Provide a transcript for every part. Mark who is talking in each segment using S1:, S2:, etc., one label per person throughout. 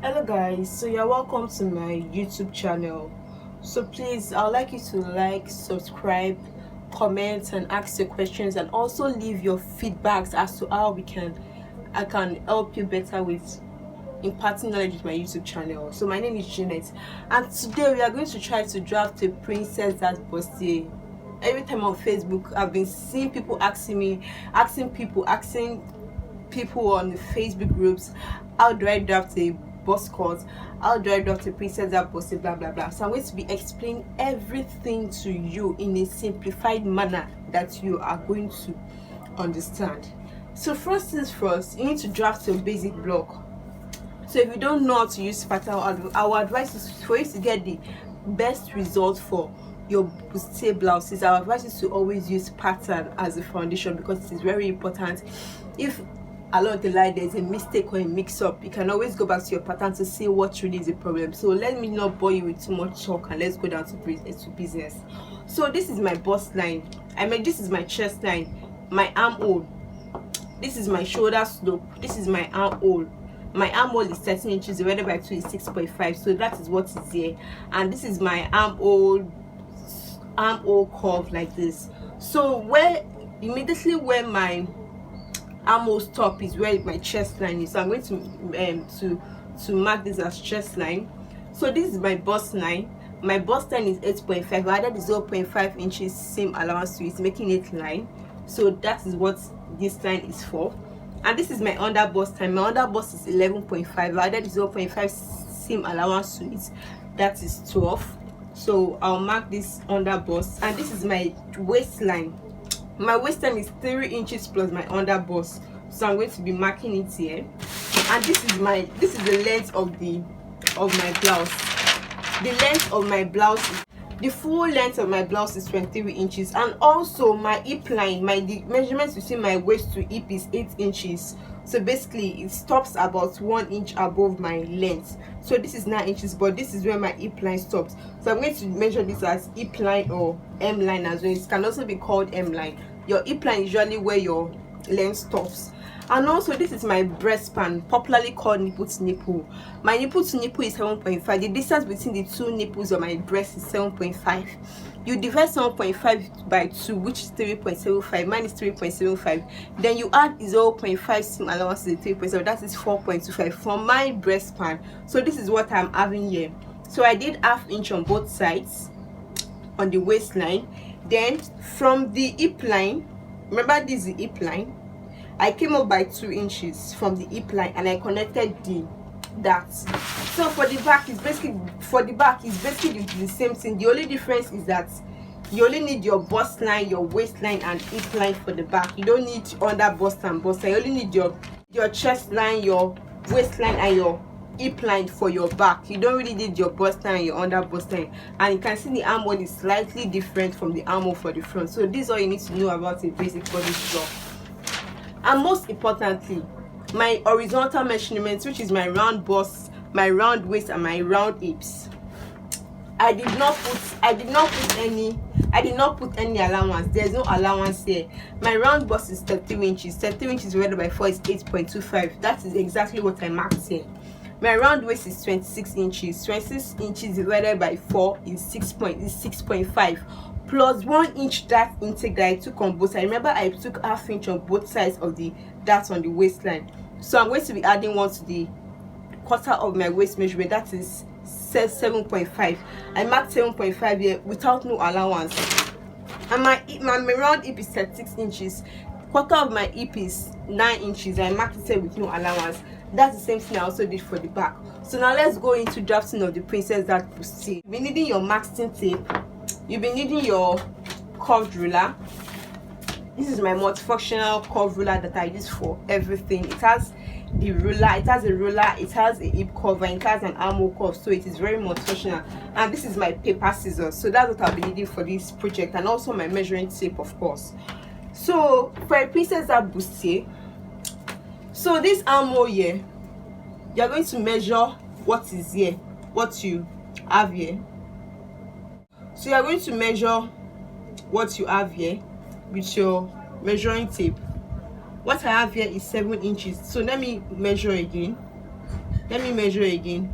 S1: Hello guys, so you're welcome to my YouTube channel. So please, I'd like you to like, subscribe, comment and ask your questions, and also leave your feedbacks as to how I can help you better with imparting knowledge with my YouTube channel. So my name is Janet, and today we are going to try to draft a princess that's bustier. Every time on Facebook I've been seeing people asking people on the Facebook groups, how do I draft a boss cut, how do I draft a princess that bossy, blah blah blah. So I'm going to be explaining everything to you in a simplified manner that you are going to understand. So first things first, you need to draft your basic block. So if you don't know how to use pattern, our advice is for you to get the best result for your bustier blouses. Our advice is to always use pattern as a foundation because it is very important. If along the line there's a mistake or a mix-up, you can always go back to your pattern to see what really is the problem. So let me not bore you with too much talk, and let's go down to business. So this is my bust line. This is my chest line, my armhole. This is my shoulder slope. This is my armhole. My armhole is 13 inches divided by 2 is 6.5, so that is what is here. And this is my armhole curve like this. So immediately where my armhole stop is where my chest line is. So I'm going to mark this as chest line. So this is my bust line. My bust line is 8.5. I added the 0.5 inches seam allowance to it, making it line. So that is what this line is for. And this is my under bust line. My under bust is 11.5. I added 0.5 seam allowance to it, that is 12. So I'll mark this under bust. And this is my waistline. My waistline is 3 inches plus my under bust, so I'm going to be marking it here. And this is the length of my blouse. The length of my blouse is the full length of my blouse is 23 inches, and also my hip line, the measurements between my waist to hip is 8 inches. So basically it stops about 1 inch above my length. So this is 9 inches, but this is where my hip line stops. So I'm going to measure this as hip line or M line as well. It can also be called M line. Your hip line is usually where your length stops. And also this is my breast span, popularly called nipple to nipple. My nipple to nipple is 7.5. The distance between the two nipples of my breast is 7.5. You divide 7.5 by 2, which is 3.75. Mine is 3.75. Then you add 0.5 seam allowance to the 3.7. That is 4.25 for my breast span. So this is what I'm having here. So I did ½ inch on both sides on the waistline. Then from the hip line, remember this is the hip line, I came up by 2 inches from the hip line and I connected that. So for the back is basically the same thing. The only difference is that you only need your bust line, your waistline and hip line for the back. You don't need under bust and bust line. You only need your chest line, your waistline and your hip line for your back. You don't really need your bust line, your under bust line. And you can see the armhole is slightly different from the armhole for the front. So this is all you need to know about a basic body block. And most importantly, my horizontal measurements, which is my round bust, my round waist and my round hips. I did not put any allowance. There's no allowance here. My round bust is 33 inches. 33 inches divided by 4 is 8.25. That is exactly what I marked here. My round waist is 26 inches. 26 inches divided by 4 is 6.5. Plus 1 inch that intake that I took on both sides. Remember, I took ½ inch on both sides of that on the waistline. So I'm going to be adding 1 to the quarter of my waist measurement. That is 7.5. I marked 7.5 here without no allowance. And my round hip is 36 inches. Quarter of my hip is 9 inches. I marked it here with no allowance. That's the same thing I also did for the back. So now let's go into drafting of the princess that bustier. You'll be needing your masking tape. You'll be needing your curved ruler. This is my multifunctional curved ruler that I use for everything. It has the ruler, it has a hip cover, and it has an armhole curve, so it is very multifunctional. And this is my paper scissors. So that's what I'll be needing for this project, and also my measuring tape, of course. So for a princess that bustier, so this armhole here, you're going to measure what is here, what you have here. So you're going to measure what you have here with your measuring tape. What I have here is 7 inches. So let me measure again. Let me measure again.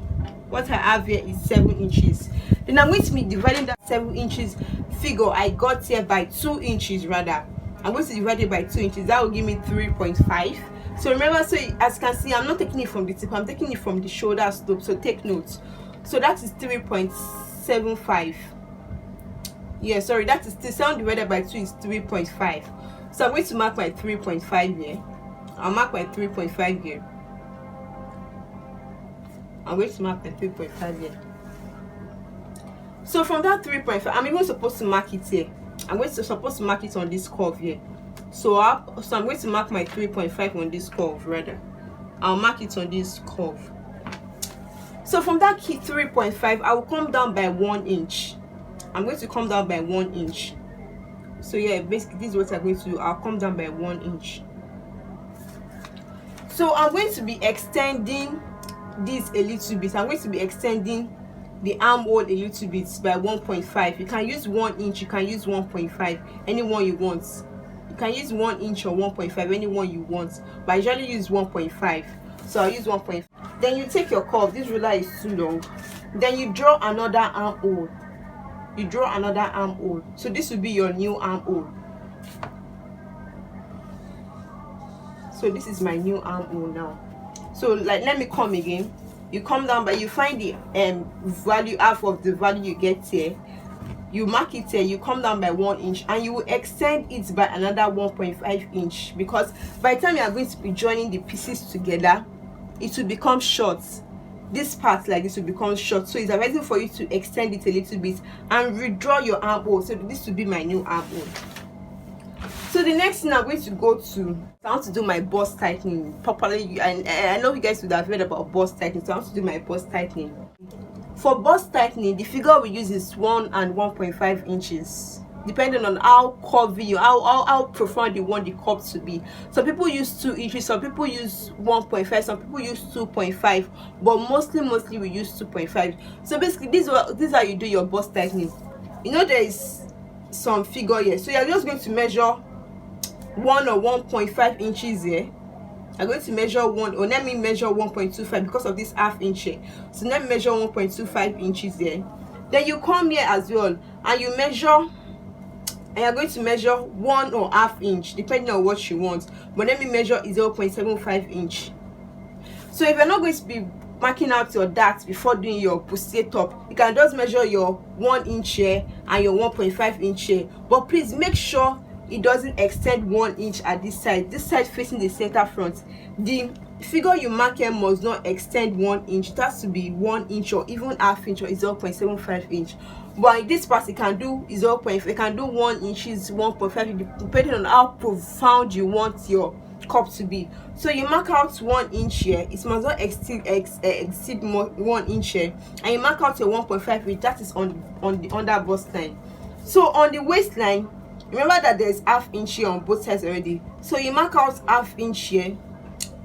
S1: What I have here is 7 inches. Then I'm going to be dividing that 7 inches figure I got here by 2 inches rather. I'm going to divide it by 2 inches. That will give me 3.5. So remember, so as you can see, I'm not taking it from the tip, I'm taking it from the shoulder slope. So take note. So that is 3.75. Yeah, sorry, that is 7 divided by 2 is 3.5. So I'm going to mark my 3.5 here. I'll mark my 3.5 here. I'm going to mark my 3.5 here. So from that 3.5, I'm even supposed to mark it here. I'm supposed to mark it on this curve here. So I'm going to mark my 3.5 on this curve rather. I'll mark it on this curve. So from that key 3.5, I will come down by 1 inch. I'm going to come down by 1 inch. So yeah, basically this is what I'm going to do. I'll come down by 1 inch. So I'm going to be extending this a little bit. I'm going to be extending the armhole a little bit by 1.5. You can use 1 inch, you can use 1.5, anyone you want. You can use 1 inch or 1.5, anyone you want, but I usually use 1.5. So I'll use 1.5. Then you take your curve. This ruler is too long. Then you draw another armhole. You draw another armhole. So this will be your new armhole. So this is my new armhole now. So like, let me come again. You come down, but you find the value, half of the value you get here. You mark it here. You come down by 1 inch, and you will extend it by another 1.5 inch, because by the time you are going to be joining the pieces together, it will become short. This part like this will become short, so it's advisable for you to extend it a little bit and redraw your armhole. So this will be my new armhole. So the next thing I'm going to go to, I want to do my bust tightening properly. And I know you guys would have heard about bust tightening, so I want to do my bust tightening. For bust tightening, the figure we use is 1 and 1.5 inches, depending on how curvy you, how profound you want the curve to be. Some people use 2 inches, some people use 1.5, some people use 2.5, but mostly we use 2.5. So basically, this is how you do your bust tightening. You know, there is some figure here, so you're just going to measure 1 or 1.5 inches here. I'm going to measure 1, or let me measure 1.25 because of this half inch here. So let me measure 1.25 inches there. Then you come here as well and you measure, and you're going to measure 1 or half inch depending on what you want, but let me measure 0.75 inch. So if you're not going to be marking out your darts before doing your bustier top, you can just measure your 1 inch here and your 1.5 inch here, but please make sure it doesn't extend 1 inch at this side facing the center front. The figure you mark here must not extend 1 inch. It has to be 1 inch or even half inch or 0.75 inch. But in this part, you can do 0.5, you can do 1 inches, 1.5, depending on how profound you want your cup to be. So you mark out 1 inch here, it must not exceed 1 inch here, and you mark out your 1.5 inch, that is on the under bust line. So on the waistline, remember that there's half inch here on both sides already, so you mark out half inch here,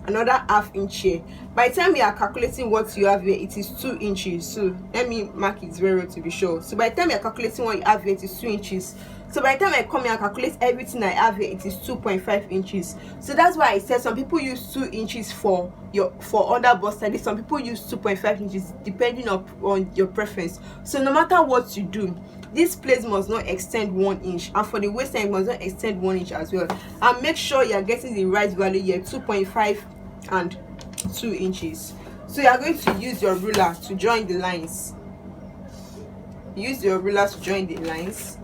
S1: another half inch here. By the time you are calculating what you have here, it is 2 inches. So let me mark it 0 to be sure. So by the time you are calculating what you have here, it is 2 inches. So by the time I come here and calculate everything I have here, it is 2.5 inches. So that's why I said some people use 2 inches for under bust like this. Some people use 2.5 inches depending on your preference. So no matter what you do, this place must not extend 1 inch, and for the waistline it must not extend 1 inch as well. And make sure you are getting the right value here, 2.5 and 2 inches. So you are going to use your ruler to join the lines. Use your ruler to join the lines.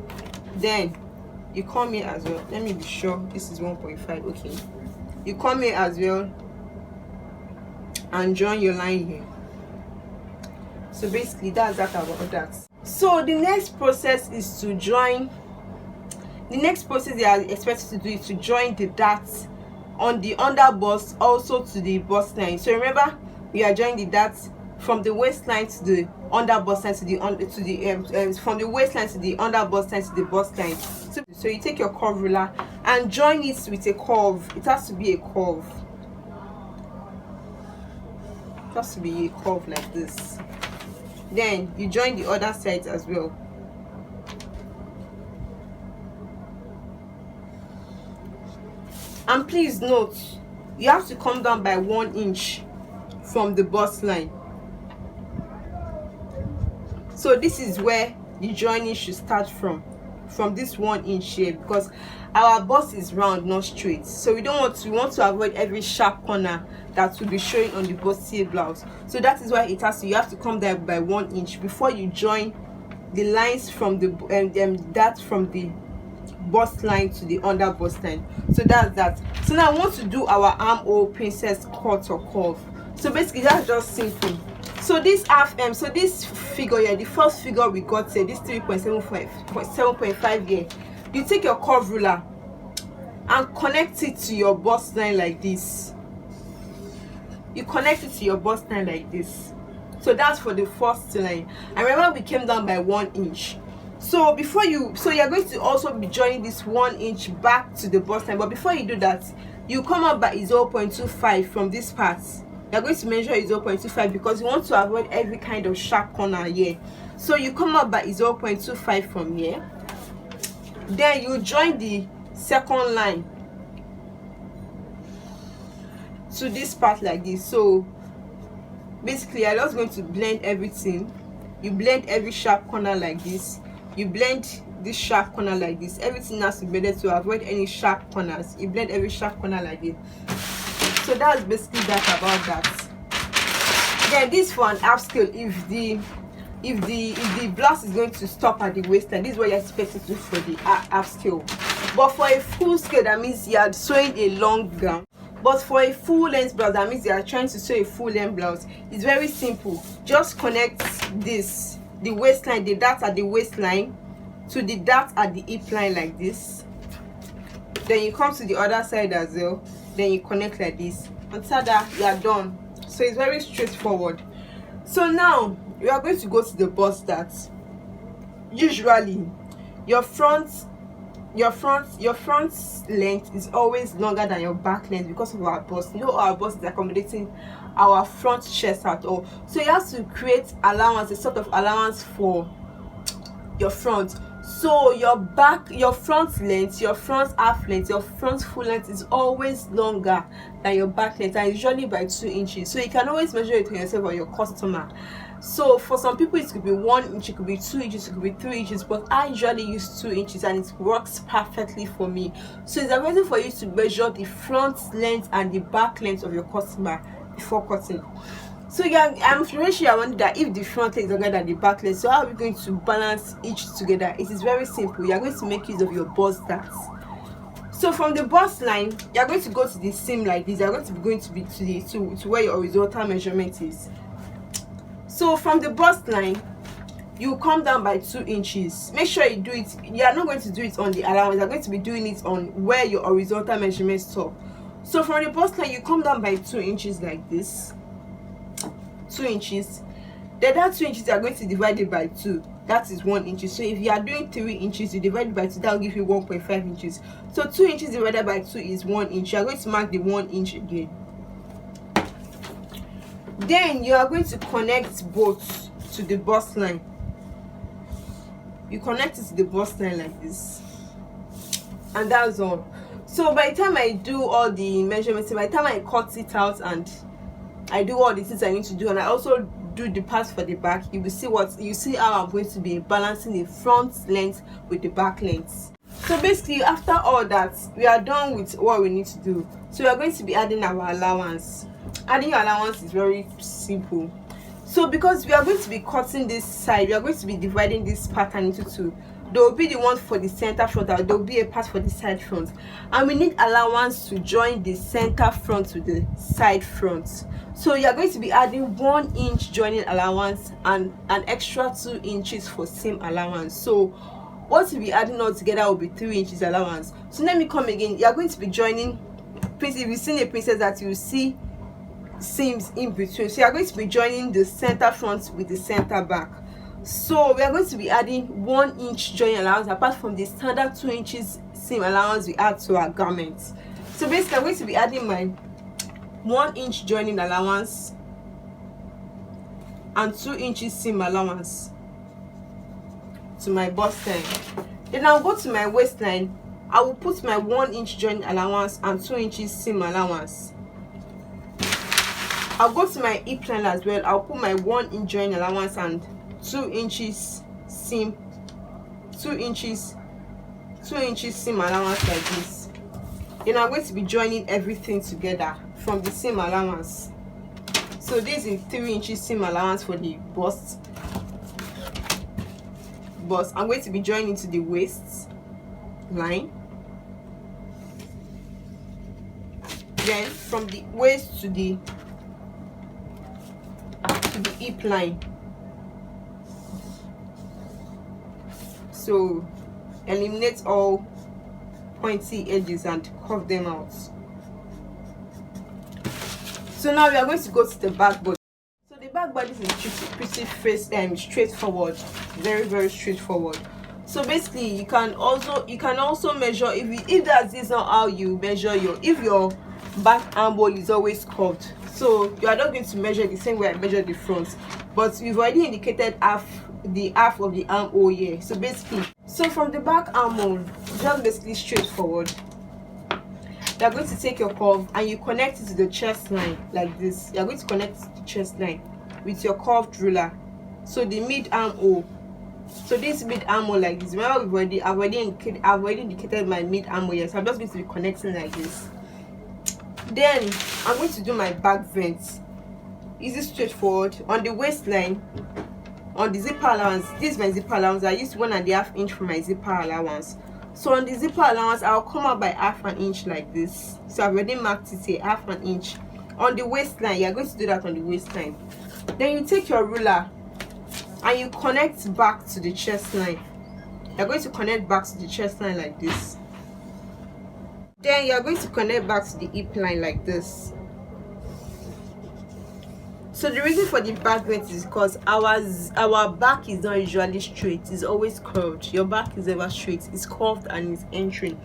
S1: Then you come here as well. Let me be sure this is 1.5. Okay, you come here as well and join your line here. So basically that's that about that. So the next process is to join. The next process they are expected to do is to join the darts on the under bust also to the bust line. So remember, we are joining the darts from the waistline to the under bust line from the waistline to the under bust line to the bust line. So you take your curve ruler and join it with a curve. It has to be a curve. It has to be a curve like this. Then you join the other sides as well. And please note, you have to come down by 1 inch from the bust line. So this is where the joining should start from this 1 inch here, because our bust is round, not straight. So we want to avoid every sharp corner that will be showing on the bustier blouse. So that is why you have to come down by 1 inch before you join the lines from the that from the bust line to the under bust line. So that's that. So now I want to do our armhole princess cut or curve. So basically that's just simple. So this so this figure here, the first figure we got here, this 3.7.5 here, you take your curve ruler and connect it to your bust line like this. You connect it to your bust line like this. So that's for the first line. And remember, we came down by 1 inch. So you're going to also be joining this 1 inch back to the bust line. But before you do that, you come up by 0.25 from this part. You're going to measure 0.25 because you want to avoid every kind of sharp corner here. So you come up by 0.25 from here. Then you join the second line to this part like this. So basically I'm just going to blend everything. You blend every sharp corner like this. You blend this sharp corner like this. Everything has to be blended to avoid any sharp corners. You blend every sharp corner like this. So that's basically that about that. Then this for an half scale, if the blouse is going to stop at the waistline, this is what you're expected to do for the half scale. But for a full scale, that means you are sewing a long gown. But for a full length blouse, that means you are trying to sew a full length blouse. It's very simple. Just connect this, the waistline, the dart at the waistline to the dart at the hip line like this. Then you come to the other side as well. Then you connect like this. After that, you are done. So it's very straightforward. So now you are going to go to the bust dart. Usually your front length is always longer than your back length because of our bust. You know, our bust is accommodating our front chest at all. So you have to create allowance, a sort of allowance for your front. So your front length, your front half length, your front full length is always longer than your back length, and usually by 2 inches. So you can always measure it for yourself or your customer. So for some people it could be 1 inch, it could be 2 inches, it could be 3 inches, but I usually use 2 inches and it works perfectly for me. So it's amazing for you to measure the front length and the back length of your customer before cutting. So yeah, I'm very sure I wonder that if the front leg is longer than the back leg, so how are we going to balance each together? It is very simple. You are going to make use of your bust darts. So from the bust line, you are going to go to the seam like this. You are going to be to where your horizontal measurement is. So from the bust line, you come down by 2 inches. Make sure you do it. You are not going to do it on the allowance. You are going to be doing it on where your horizontal measurement stop. So from the bust line, you come down by 2 inches like this. 2 inches. Then that 2 inches, you are going to divide it by 2. That is 1 inch. So if you are doing 3 inches, you divide it by 2, that will give you 1.5 inches. So 2 inches divided by 2 is 1 inch. You are going to mark the 1 inch again. Then you are going to connect both to the bust line. You connect it to the bust line like this, and that's all. So by the time I do all the measurements, by the time I cut it out and I do all the things I need to do, and I also do the parts for the back, you will see how I'm going to be balancing the front length with the back length. So basically, after all that, we are done with what we need to do. So we are going to be adding our allowance. Adding your allowance is very simple. So because we are going to be cutting this side, we are going to be dividing this pattern into two. There will be the one for the center front, and there will be a part for the side front, and we need allowance to join the center front with the side front. So you are going to be adding 1 inch joining allowance and an extra 2 inches for seam allowance. So what you'll be adding all together will be 3 inches allowance. So let me come again. You are going to be joining, if you've seen a princess, that you see seams in between. So you are going to be joining the center front with the center back. So we are going to be adding 1 inch joining allowance apart from the standard 2 inches seam allowance we add to our garments. So basically I'm going to be adding my 1 inch joining allowance and 2 inches seam allowance to my bust line. Then I'll go to my waistline. I will put my 1 inch joining allowance and 2 inches seam allowance. I'll go to my hip line as well. I'll put my 1 inch joint allowance and 2 inches seam, 2 inches seam allowance like this. Then I'm going to be joining everything together from the seam allowance. So this is 3 inches seam allowance for the bust. I'm going to be joining to the waist line. Then from the waist to the hip line. So eliminate all pointy edges and curve them out. So now we are going to go to the back body. So the back body is pretty straightforward, very straightforward. So basically you can also measure if that is not how you measure if your back armhole is always curved. So you are not going to measure the same way I measure the front, but we've already indicated half of the armhole here. So basically, from the back armhole, just basically straightforward. You're going to take your curve and you connect it to the chest line like this. You're going to connect the chest line with your curved ruler. So the mid armhole. So this mid armhole like this. Remember I've already indicated my mid armhole here. So I'm just going to be connecting like this. Then I'm going to do my back vent. Easy, straightforward. On the waistline, on the zipper allowance, this is my zipper allowance. I used 1.5 inch for my zipper allowance. So on the zipper allowance, I'll come out by 1/2 inch like this. So I've already marked it here, 1/2 inch. On the waistline, you're going to do that on the waistline. Then you take your ruler and you connect back to the chest line. You're going to connect back to the chest line like this. Then you're going to connect back to the hip line like this. So the reason for the back vent is because our back is not usually straight, it's always curved. Your back is never straight, it's curved and it's entering.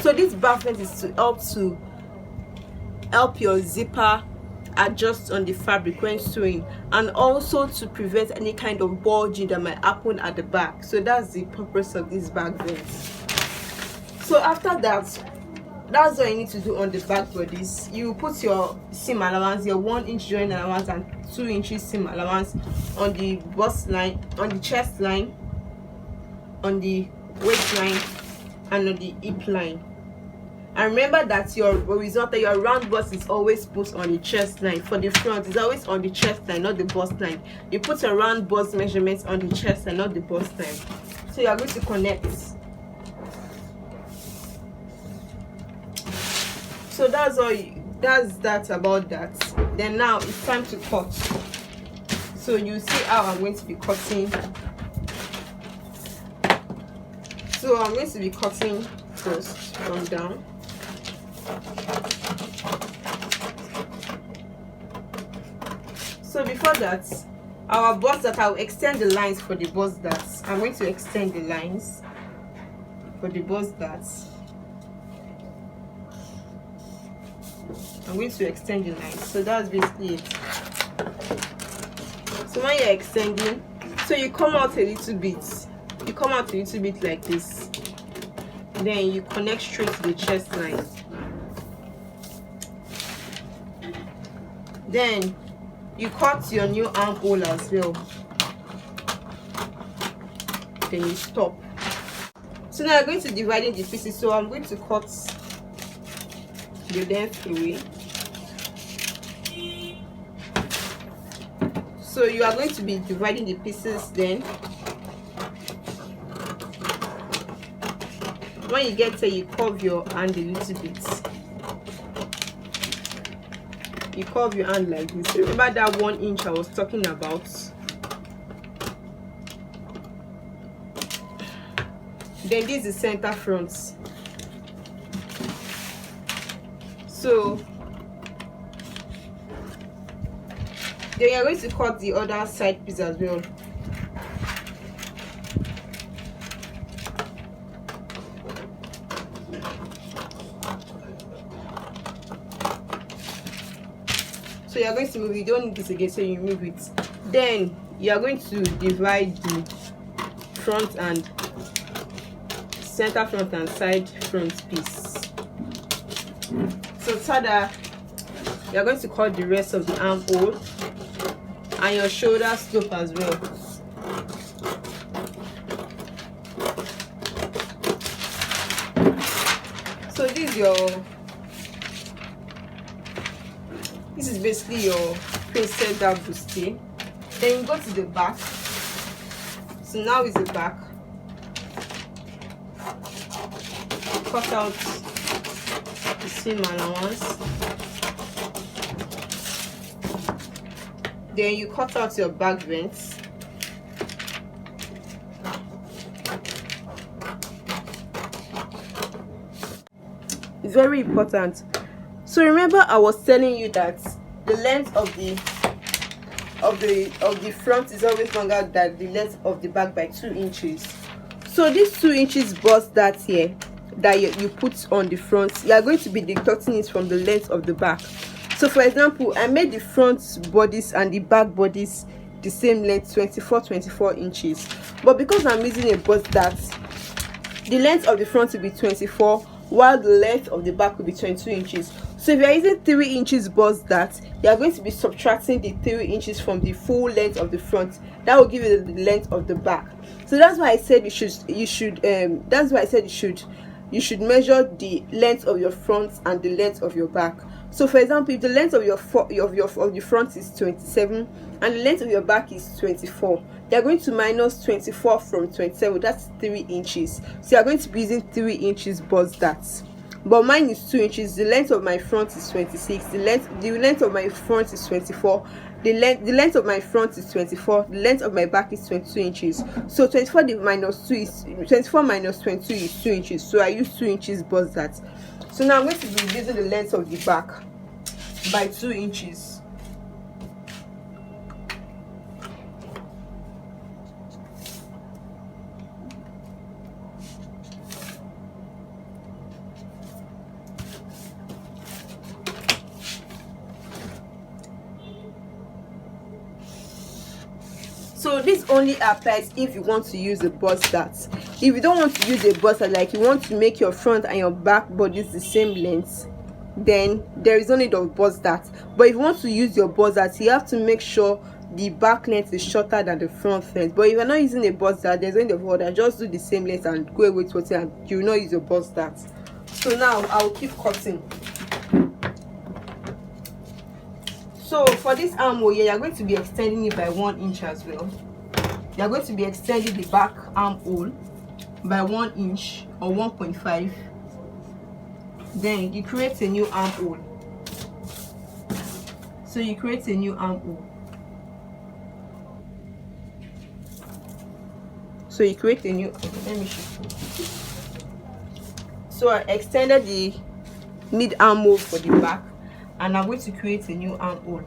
S1: So this back vent is to help your zipper adjust on the fabric when sewing, and also to prevent any kind of bulging that might happen at the back. So that's the purpose of this back vent. So after that, that's all you need to do on the back bodies. You put your seam allowance, your 1 inch joint allowance and 2 inches seam allowance on the bust line, on the chest line, on the waistline, and on the hip line. And remember that your horizontal, your round bust is always put on the chest line. For the front, it's always on the chest line, not the bust line. You put your round bust measurements on the chest line, not the bust line. So you are going to connect. So that's all. That's that about that. Then now it's time to cut. So you see how I'm going to be cutting. So I'm going to be cutting first from down. So before that, our bust that, I'll extend the lines for the bust that. I'm going to extend the lines for the bust that. I'm going to extend the lines. So that's basically it. So when you're extending, so you come out a little bit. You come out a little bit like this. Then you connect straight to the chest line. Then you cut your new armhole as well. Then you stop. So now I'm going to divide in the pieces. So I'm going to cut the length away. So you are going to be dividing the pieces. Then when you get there, you curve your hand a little bit. You curve your hand like this. Remember that 1 inch I was talking about? Then this is center front. So then you're going to cut the other side piece as well. So you're going to move it. You don't need this again, so you move it. Then you are going to divide the front and center front and side front piece. So tada, you're going to cut the rest of the armhole and your shoulder slope as well. So this is basically your princess bustier. Then you go to the back. So now is the back. Cut out the seam allowance. Then you cut out your back vents. Very important. So remember, I was telling you that the length of the front is always longer than the length of the back by 2 inches. So this 2 inches bust that here that you put on the front, you are going to be deducting it from the length of the back. So for example, I made the front bodice and the back bodice the same length, 24 inches, but because I'm using a bust that, the length of the front will be 24 while the length of the back will be 22 inches. So if you are using 3 inches bust that, you are going to be subtracting the 3 inches from the full length of the front. That will give you the length of the back. So that's why I said you should measure the length of your front and the length of your back. So for example, if the length of your front is 27 and the length of your back is 24, you are going to minus 24 from 27. That's 3 inches. So you are going to be using 3 inches bust that. But mine is 2 inches. The length of my front is 26. The length of my front is 24. The length of my front is 24. The length of my back is 22 inches. So 24 minus 22 is 2 inches. So I use 2 inches bust that. So now I'm going to be reducing the length of the back by 2 inches. So this only applies if you want to use a bust that. If you don't want to use a bust that, like you want to make your front and your back bodies the same length, then there is no need of bust that. But if you want to use your bust that, you have to make sure the back length is shorter than the front length. But if you're not using a bust that, there's no need of order. Just do the same length and go away with it, and you will not use your bust that. So now I will keep cutting. So for this armhole here, you're going to be extending it by 1 inch as well. You're going to be extending the back armhole by 1 inch or 1.5. Then you create a new armhole. So you create a new armhole. So you create a new, let me show you. So I extended the mid armhole for the back, and I'm going to create a new armhole.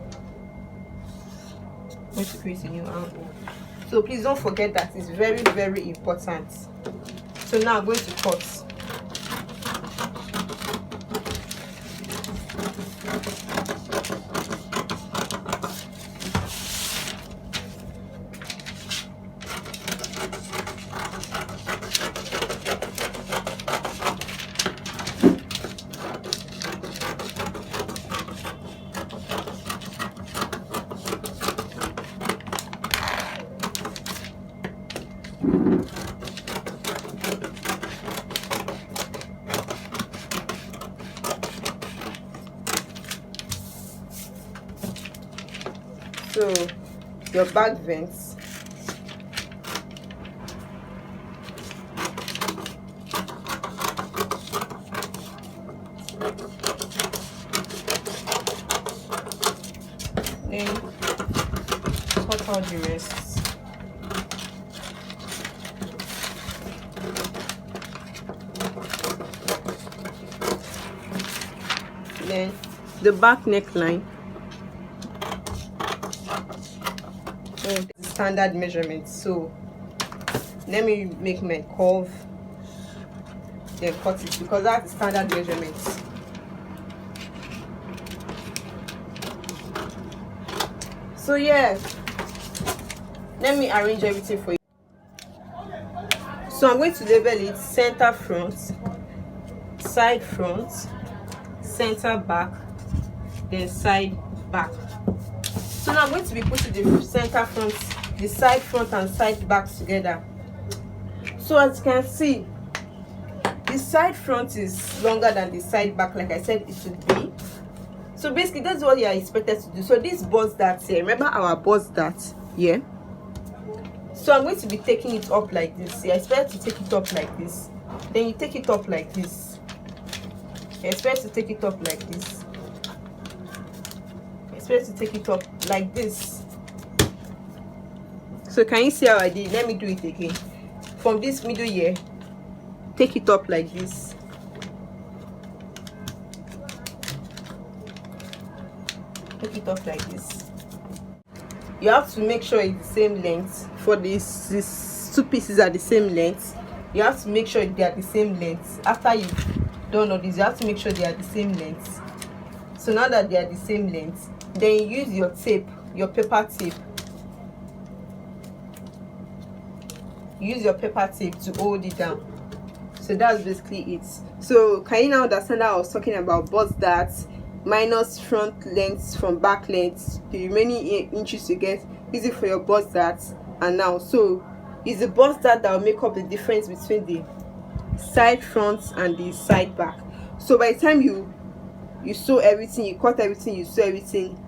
S1: So please don't forget that. It's very, very important. So now I'm going to cut. So your back vents, then cut out the rest. Then the back neckline, standard measurement. So let me make my curve, then cut it, because that's the standard measurement. So yeah, let me arrange everything for you. So I'm going to label it center front, side front, center back, then side back. So now I'm going to be putting the center front, the side front and side back together. So as you can see, the side front is longer than the side back, like I said it should be. So basically that's what you are expected to do. So this bust dart here, remember our bust dart here? So I'm going to be taking it up like this. You expect to take it up like this, then you take it up like this. You expect to take it up like this. You expect to take it up like this. So can you see how I did? Let me do it again. From this middle here, take it up like this. Take it up like this. You have to make sure it's the same length. For these two pieces are the same length. You have to make sure they are the same length. After you've done all this, you have to make sure they are the same length. So now that they are the same length, then you use your tape, your paper tape. Use your paper tape to hold it down. So that's basically it. So can you now understand how I was talking about bust dart minus front length from back length, the remaining inches you get, use it for your bust dart. And now, so it's the bust dart that will make up the difference between the side front and the side back. So by the time you sew everything, you cut everything, you sew everything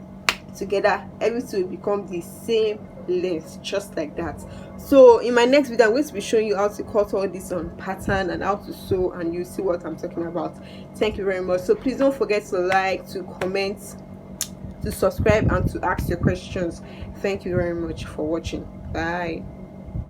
S1: together, everything will become the same length, just like that. So in my next video I'm going to be showing you how to cut all this on pattern and how to sew, and you see what I'm talking about. Thank you very much. So please don't forget to like, to comment, to subscribe, and to ask your questions. Thank you very much for watching. Bye.